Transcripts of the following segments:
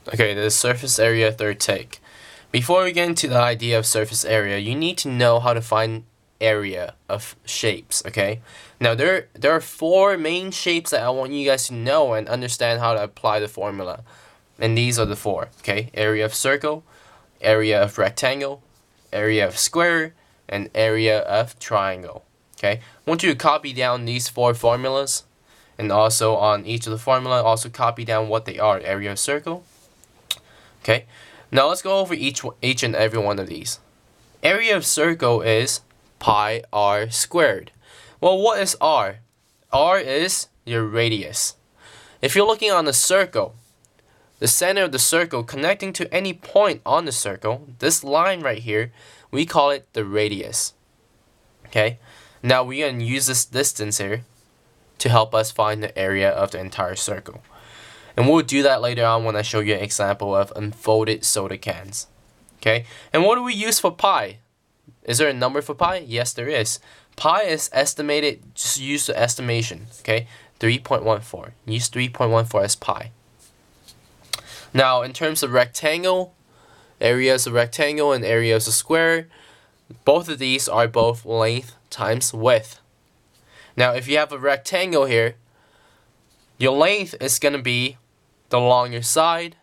Okay, the surface area third take. Before we get into the idea of surface area, you need to know how to find area of shapes, okay? Now there are four main shapes that I want you guys to know and understand how to apply the formula. And these are the four, okay? Area of circle, area of rectangle, area of square, and area of triangle. Okay? I want you to copy down these four formulas, and also on each of the formula, also copy down what they are. Area of circle. Okay? Now let's go over each and every one of these. Area of circle is pi r squared. Well, what is r? R is your radius. If you're looking on a circle, the center of the circle connecting to any point on the circle, this line right here, we call it the radius. Okay? Now we're going to use this distance here to help us find the area of the entire circle. And we'll do that later on when I show you an example of unfolded soda cans. Okay? And what do we use for pi? Is there a number for pi? Yes, there is. Pi is estimated, just use the estimation. Okay? 3.14. Use 3.14 as pi. Now, in terms of rectangle, areas of rectangle and areas of square, both of these are both length times width. Now, if you have a rectangle here, your length is going to be the longer side,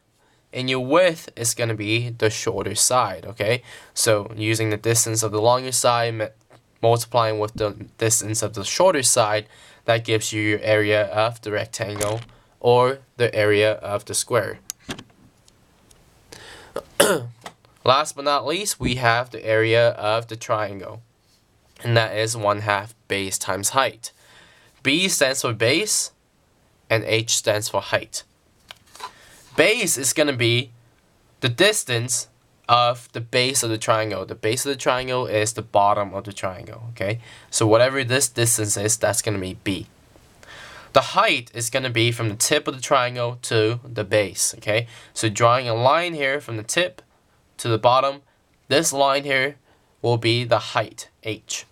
and your width is going to be the shorter side, okay? So, using the distance of the longer side, multiplying with the distance of the shorter side, that gives you your area of the rectangle or the area of the square. Last but not least, we have the area of the triangle, and that is 1/2 base times height. B stands for base, and H stands for height. Base is going to be the distance of the base of the triangle. The base of the triangle is the bottom of the triangle, okay? So whatever this distance is, that's going to be B. The height is going to be from the tip of the triangle to the base, okay? So drawing a line here from the tip to the bottom, this line here will be the height, H.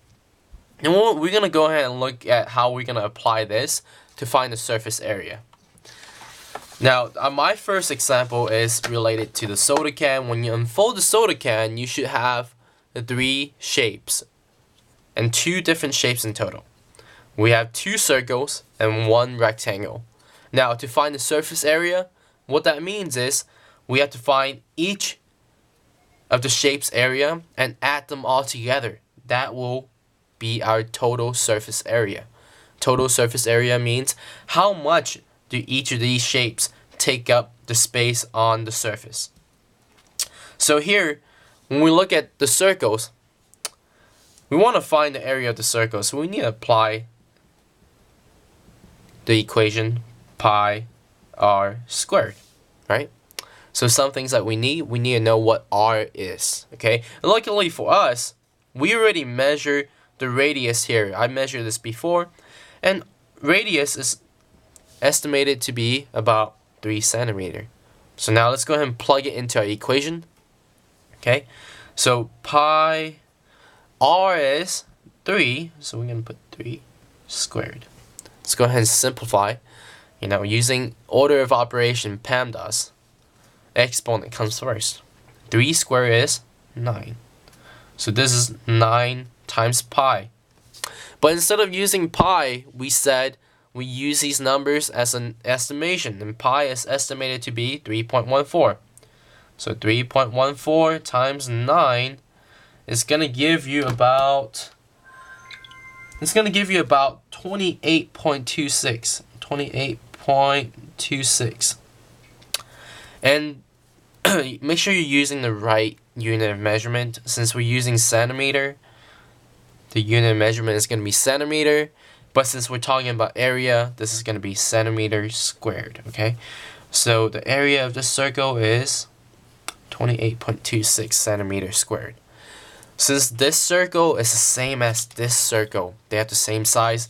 And we're going to go ahead and look at how we're going to apply this to find the surface area. Now, my first example is related to the soda can. When you unfold the soda can, you should have the three shapes, and two different shapes in total. We have two circles and one rectangle. Now, to find the surface area, what that means is we have to find each of the shape's area and add them all together. That will be our total surface area. Total surface area means how much do each of these shapes take up the space on the surface. So here, when we look at the circles, we want to find the area of the circle. So we need to apply the equation pi r squared, right? So some things that we need to know what r is, okay? And luckily for us, we already measure the radius here. I measured this before, and radius is estimated to be about 3 centimeters. So now let's go ahead and plug it into our equation, okay? So pi r is 3, so we're going to put 3 squared. Let's go ahead and simplify. Using order of operation, PEMDAS, exponent comes first. 3 squared is 9. So this is 9 times pi. But instead of using pi, we said we use these numbers as an estimation, and pi is estimated to be 3.14. So 3.14 times 9 is going to give you about 28.26. 28.26. And make sure you're using the right unit of measurement. Since we're using centimeter, the unit of measurement is going to be centimeter. But since we're talking about area, this is going to be centimeters squared, okay? So the area of the circle is 28.26 centimeters squared. Since this circle is the same as this circle, they have the same size,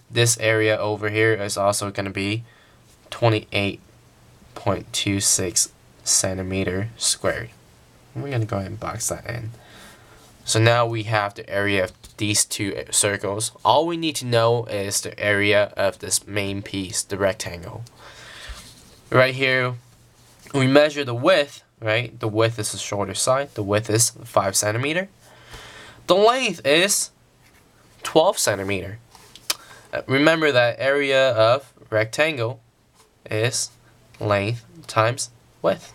this area over here is also going to be 28.26 centimeters squared. We're going to go ahead and box that in. So now we have the area of these two circles. All we need to know is the area of this main piece, the rectangle. Right here, we measure the width, right? The width is the shorter side. The width is 5 centimeter. The length is 12 centimeter. Remember that area of rectangle is length times width.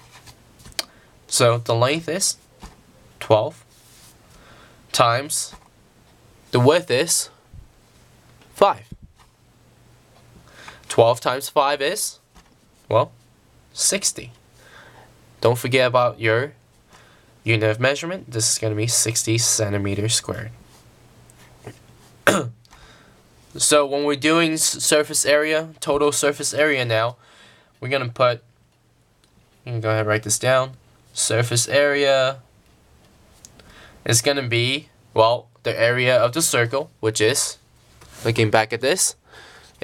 So the length is 12 times the width is 5. 12 times 5 is, well, 60. Don't forget about your unit of measurement. This is going to be 60 centimeters squared. So when we're doing surface area, total surface area now, we're going to put, you can go ahead and write this down. Surface area is going to be, well, the area of the circle, which is, looking back at this,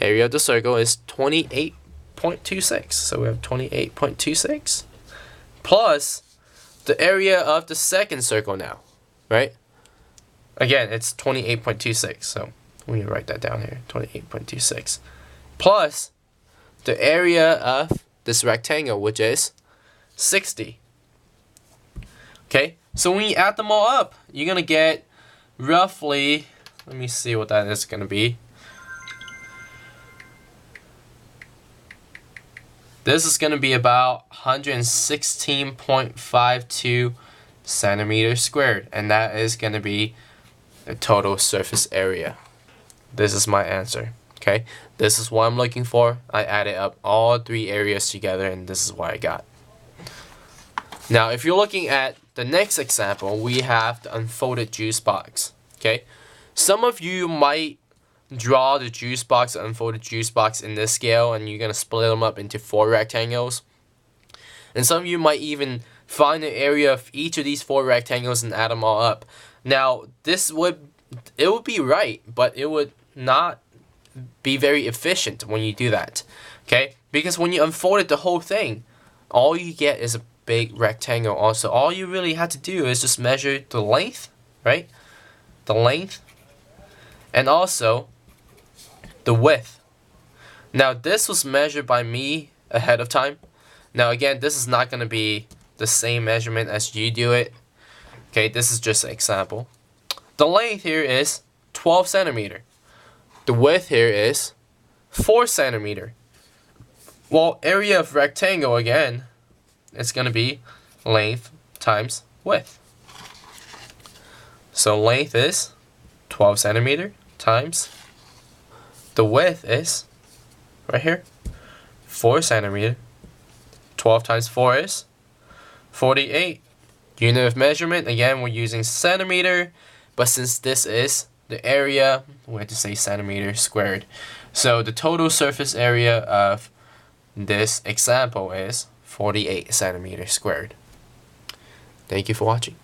area of the circle is 28.26. So we have 28.26 plus the area of the second circle now, right? Again, it's 28.26. So we write that down here, 28.26 plus the area of this rectangle, which is 60. Okay, so when you add them all up, you're gonna get roughly, let me see what that is gonna be. This is gonna be about 116.52 centimeters squared, and that is gonna be the total surface area. This is my answer. Okay, this is what I'm looking for. I added up all 3 areas together, and this is what I got. Now, if you're looking at the next example, we have the unfolded juice box. Okay, some of you might draw the juice box, the unfolded juice box in this scale, and you're gonna split them up into 4 rectangles. And some of you might even find the area of each of these 4 rectangles and add them all up. Now, it would be right, but it would not be very efficient when you do that. Okay, because when you unfold it the whole thing, all you get is a big rectangle. Also, all you really have to do is just measure the length, right? The length, and also the width. Now, this was measured by me ahead of time. Now, again, this is not going to be the same measurement as you do it. Okay, this is just an example. The length here is 12 centimeter. The width here is 4 centimeter. Well, area of rectangle, again, it's going to be length times width. So length is 12 centimeter times the width is, right here, 4 centimeter. 12 times 4 is 48. Unit of measurement, again, we're using centimeter, but since this is the area, we have to say centimeter squared. So the total surface area of this example is 48 centimeters squared. Thank you for watching.